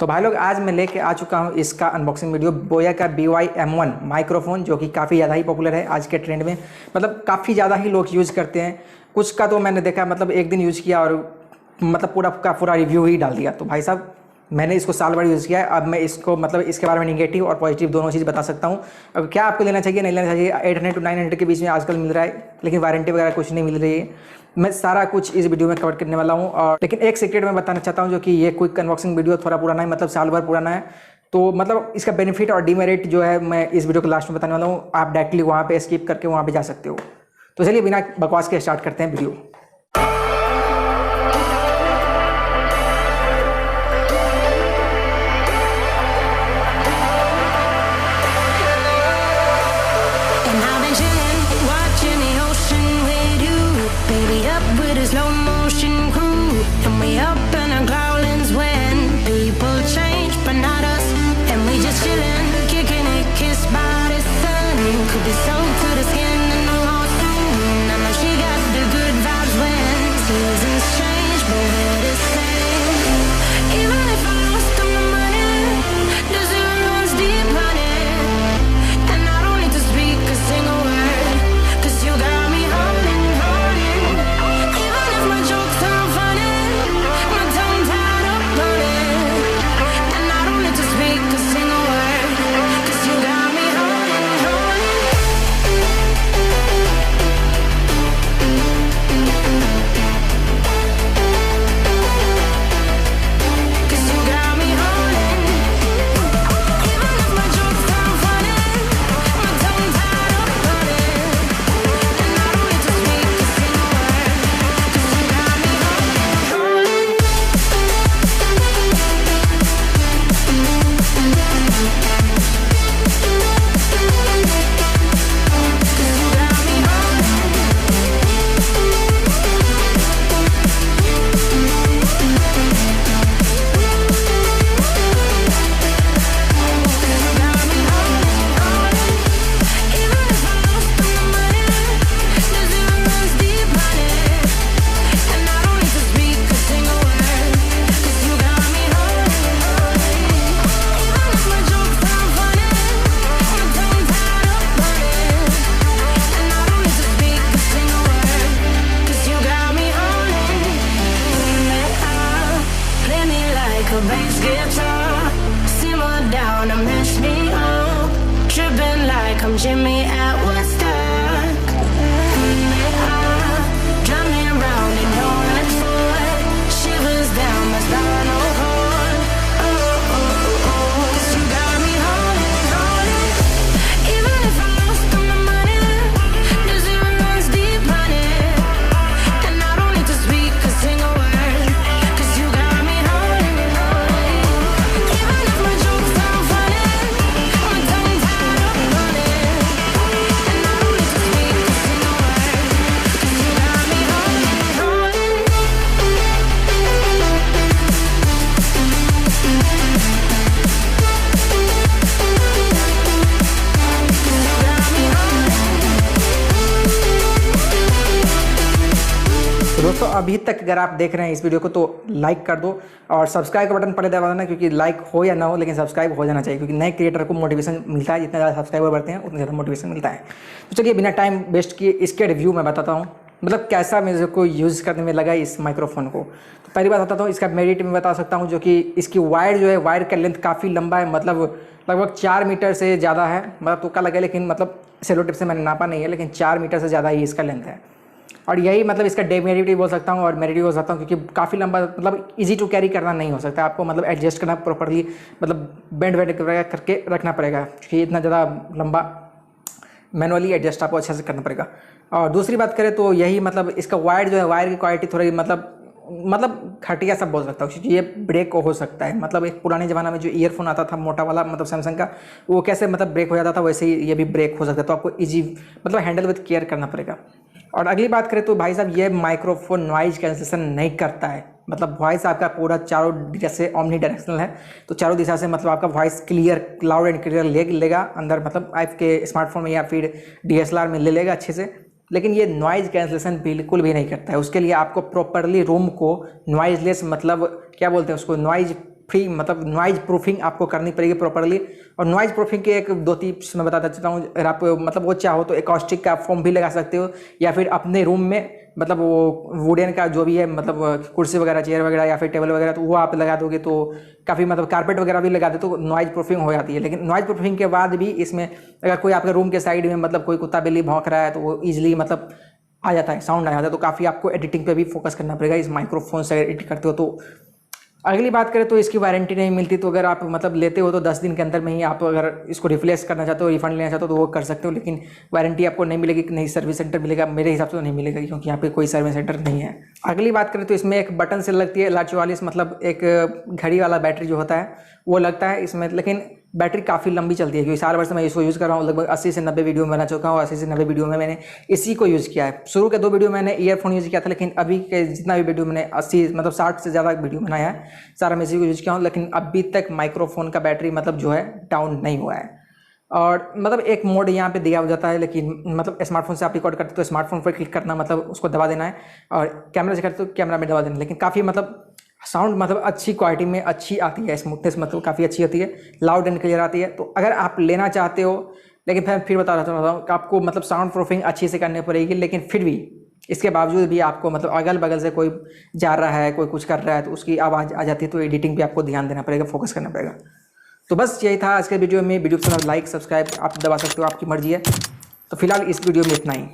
तो भाई लोग आज मैं लेके आ चुका हूँ इसका अनबॉक्सिंग वीडियो, बोया का By-m1 माइक्रोफोन, जो कि काफ़ी ज़्यादा ही पॉपुलर है आज के ट्रेंड में। मतलब काफ़ी ज़्यादा ही लोग यूज़ करते हैं। कुछ का तो मैंने देखा मतलब एक दिन यूज़ किया और मतलब पूरा का पूरा रिव्यू ही डाल दिया। तो भाई साहब मैंने इसको साल भर यूज़ किया है। अब मैं इसको मतलब इसके बारे में निगेटिव और पॉजिटिव दोनों चीज़ बता सकता हूँ। अब क्या आपको लेना चाहिए नहीं लेना चाहिए, 800 to 900 के बीच में आजकल मिल रहा है, लेकिन वारंटी वगैरह कुछ नहीं मिल रही है। मैं सारा कुछ इस वीडियो में कवर करने वाला हूँ। और लेकिन एक सीक्रेट मैं बताना चाहता हूँ, जो कि ये क्विक अनबॉक्सिंग वीडियो थोड़ा पुराना है, मतलब साल भर पुराना है। तो मतलब इसका बेनिफिट और डीमेरिट जो है मैं इस वीडियो के लास्ट में बताने वाला हूँ। आप डायरेक्टली वहाँ पे स्किप करके वहाँ पे जा सकते हो। तो चलिए बिना बकवास के स्टार्ट करते हैं वीडियो। दोस्तों अभी तक अगर आप देख रहे हैं इस वीडियो को तो लाइक कर दो और सब्सक्राइब का बटन पहले दबा देना, क्योंकि लाइक हो या ना हो लेकिन सब्सक्राइब हो जाना चाहिए, क्योंकि नए क्रिएटर को मोटिवेशन मिलता है। जितना ज़्यादा सब्सक्राइबर बढ़ते हैं उतना ज़्यादा मोटिवेशन मिलता है। तो चलिए बिना टाइम वेस्ट किए इसके रिव्यू मैं बताता हूँ, मतलब कैसा मेरे को यूज़ करने में लगा इस माइक्रोफोन को। तो पहली बात बताता हूँ, इसका मेरिट में बता सकता हूँ, जो कि इसकी वायर जो है, वायर का लेंथ काफ़ी लंबा है, मतलब लगभग 4 मीटर से ज़्यादा है। मतलब तुक्का लगा, लेकिन मतलब सेलो टिप से मैंने नापा नहीं है, लेकिन 4 मीटर से ज़्यादा ही इसका लेंथ है। और यही मतलब इसका डेमेरिट भी बोल सकता हूँ और मेरिट भी बोल सकता हूँ, क्योंकि काफ़ी लंबा, मतलब इजी टू कैरी करना नहीं हो सकता। आपको मतलब एडजस्ट करना प्रॉपर्ली, मतलब बेंड करके रखना पड़ेगा, क्योंकि इतना ज़्यादा लंबा मैनुअली एडजस्ट आपको अच्छे से करना पड़ेगा। और दूसरी बात करें तो यही मतलब इसका वायर जो है, वायर की क्वालिटी थोड़ी मतलब घटिया सब बोल सकता हूँ, क्योंकि ये ब्रेक हो सकता है। मतलब एक पुराने ज़माने में जो ईयरफोन आता था मोटा वाला, मतलब सैमसंग का, वो कैसे मतलब ब्रेक हो जाता था, वैसे ही ये भी ब्रेक हो सकता है। तो आपको ईजी मतलब हैंडल विथ केयर करना पड़ेगा। और अगली बात करें तो भाई साहब ये माइक्रोफोन नॉइज कैंसलेशन नहीं करता है। मतलब वॉइस आपका पूरा चारों दिशा से ओमनी डायरेक्शनल है, तो चारों दिशा से मतलब आपका voice clear, loud and clear लेगा अंदर, मतलब आपके स्मार्टफोन में या फिर DSLR में ले लेगा अच्छे से। लेकिन ये नॉइज़ कैंसलेशन बिल्कुल भी नहीं करता है। उसके लिए आपको प्रॉपरली रूम को नॉइजलेस, मतलब क्या बोलते हैं उसको, नॉइज फ्री मतलब नॉइज़ प्रूफिंग आपको करनी पड़ेगी प्रॉपरली। और नॉइज़ प्रूफिंग के एक 2 टिप्स मैं बताता चाहता हूँ। अगर आप मतलब वो चाहो तो एकॉस्टिक का फोम भी लगा सकते हो, या फिर अपने रूम में मतलब वो वुडन का जो भी है मतलब कुर्सी वगैरह, चेयर वगैरह या फिर टेबल वगैरह, तो वो आप लगा दोगे तो काफ़ी मतलब कारपेट वगैरह भी लगा दो तो नॉइज़ प्रूफिंग हो जाती है। लेकिन नॉइज़ प्रूफिंग के बाद भी इसमें अगर कोई आपके रूम के साइड में मतलब कोई कुत्ता बिल्ली भौंक रहा है तो वो ईजिली मतलब आ जाता है, साउंड आ जाता है। तो काफ़ी आपको एडिटिंग पे भी फोकस करना पड़ेगा इस माइक्रोफोन से अगर एडिट करते हो तो। अगली बात करें तो इसकी वारंटी नहीं मिलती, तो अगर आप मतलब लेते हो तो 10 दिन के अंदर में ही आप अगर इसको रिप्लेस करना चाहते हो, रिफंड लेना चाहते हो तो वो कर सकते हो। लेकिन वारंटी आपको नहीं मिलेगी, नहीं सर्विस सेंटर मिलेगा, मेरे हिसाब से तो नहीं मिलेगा क्योंकि यहाँ पे कोई सर्विस सेंटर नहीं है। अगली बात करें तो इसमें एक बटन से लगती है L44, मतलब एक घड़ी वाला बैटरी जो होता है वो लगता है इसमें। लेकिन बैटरी काफ़ी लंबी चलती है क्योंकि साल भर से मैं इसको यूज़ कर रहा हूँ। लगभग 80 से 90 वीडियो बना चुका हूँ। 80 से 90 वीडियो में मैंने इसी को यूज़ किया है। शुरू के 2 वीडियो मैंने ईयरफोन यूज़ किया था, लेकिन अभी के जितना भी वीडियो मैंने 80 मतलब 60 से ज़्यादा वीडियो बनाया है सारा मैं इसी को यूज़ किया हूँ। लेकिन अभी तक माइक्रोफोन का बैटरी मतलब जो है डाउन नहीं हुआ है। और मतलब एक मोड यहाँ पे दिया हो जाता है, लेकिन मतलब स्मार्टफोन से आप रिकॉर्ड करते हो तो स्मार्टफोन पर क्लिक करना मतलब उसको दबा देना है, और कैमरा से करते हो तो कैमरा में दबा देना। लेकिन काफ़ी मतलब साउंड मतलब अच्छी क्वालिटी में अच्छी आती है, स्मूथनेस मतलब काफ़ी अच्छी होती है, लाउड एंड क्लियर आती है। तो अगर आप लेना चाहते हो, लेकिन फिर बता रहा हूँ कि आपको मतलब साउंड प्रूफिंग अच्छी से करनी पड़ेगी। लेकिन फिर भी इसके बावजूद भी आपको मतलब अगल बगल से कोई जा रहा है, कोई कुछ कर रहा है तो उसकी आवाज़ आ जाती है, तो एडिटिंग पे आपको ध्यान देना पड़ेगा, फोकस करना पड़ेगा। तो बस यही था आज के वीडियो में। वीडियो पसंद लाइक सब्सक्राइब आप दबा सकते हो, आपकी मर्जी है। तो फिलहाल इस वीडियो में इतना ही।